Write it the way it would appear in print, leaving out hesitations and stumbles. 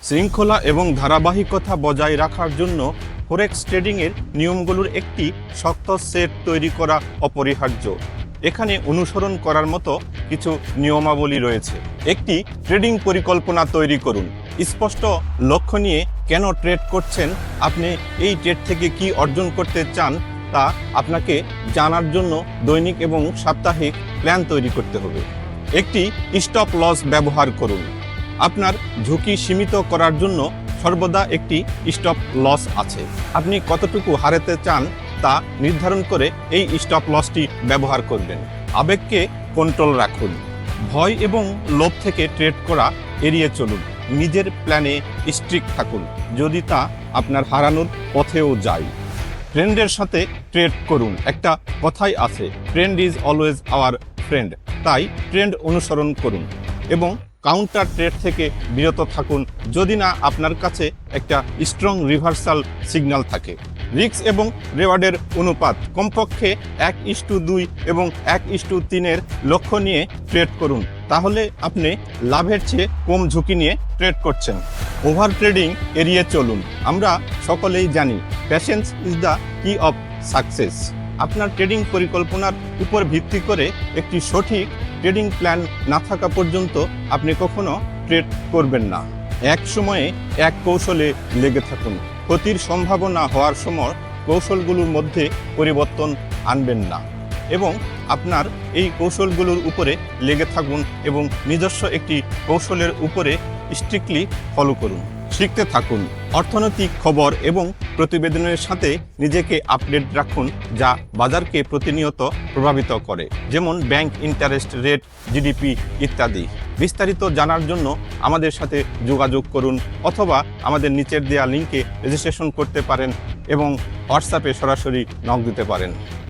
শৃঙ্খলা এবং ধারাবাহিকতা বজায় রাখার জন্য ফরেক্স ট্রেডিংয়ের নিয়মগুলোর একটি শক্ত সেট তৈরি করা অপরিহার্য। এখানে অনুসরণ করার মতো কিছু নিয়মাবলী রয়েছে। একটি ট্রেডিং পরিকল্পনা তৈরি করুন। স্পষ্ট লক্ষ্য নিয়ে কেন ট্রেড করছেন, আপনি এই ট্রেড থেকে কি অর্জন করতে চান তা আপনাকে জানার জন্য দৈনিক এবং সাপ্তাহিক প্ল্যান তৈরি করতে হবে। একটি স্টপ লস ব্যবহার করুন। আপনার ঝুঁকি সীমিত করার জন্য সর্বদা একটি স্টপ লস আছে। আপনি কতটুকু হারাতে চান তা নির্ধারণ করে এই স্টপ লসটি ব্যবহার করবেন। আবেগকে কন্ট্রোল রাখুন। ভয় এবং লোভ থেকে ট্রেড করা এড়িয়ে চলুন। নিজের প্ল্যানে স্ট্রিক্ট থাকুন, যদি তা আপনার হারানোর পথেও যায়। ট্রেন্ডের সাথে ট্রেড করুন। একটা কথাই আছে, trend is always our friend. তাই ট্রেন্ড অনুসরণ করুন এবং কাউন্টার ট্রেড থেকে বিরত থাকুন যদি না আপনার কাছে একটা স্ট্রং রিভার্সাল সিগন্যাল থাকে। রিস্ক এবং রেওয়ার্ডের অনুপাত কমপক্ষে 1:2 এবং 1:3 লক্ষ্য নিয়ে ট্রেড করুন। তাহলে আপনি লাভের চেয়ে কম ঝুঁকি নিয়ে ট্রেড করছেন। ওভার ট্রেডিং এড়িয়ে চলুন। আমরা সকলেই জানি প্যাশেন্স ইজ দ্য কি অফ সাকসেস। আপনার ট্রেডিং পরিকল্পনার উপর ভিত্তি করে একটি সঠিক ট্রেডিং প্ল্যান না থাকা পর্যন্ত আপনি কখনো ট্রেড করবেন না। এক সময়ে এক কৌশলে লেগে থাকুন। ক্ষতির সম্ভাবনা হওয়ার সময় কৌশলগুলোর মধ্যে পরিবর্তন আনবেন না এবং আপনার এই কৌশলগুলোর উপরে লেগে থাকুন এবং নিজস্ব একটি কৌশলের উপরে স্ট্রিক্টলি ফলো করুন। শিখতে থাকুন। অর্থনৈতিক খবর এবং প্রতিবেদনের সাথে নিজেকে আপডেট রাখুন যা বাজারকে প্রতিনিয়ত প্রভাবিত করে, যেমন ব্যাংক ইন্টারেস্ট রেট, জিডিপি ইত্যাদি। বিস্তারিত জানার জন্য আমাদের সাথে যোগাযোগ করুন অথবা আমাদের নিচের দেওয়া লিঙ্কে রেজিস্ট্রেশন করতে পারেন এবং হোয়াটসঅ্যাপে সরাসরি নক দিতে পারেন।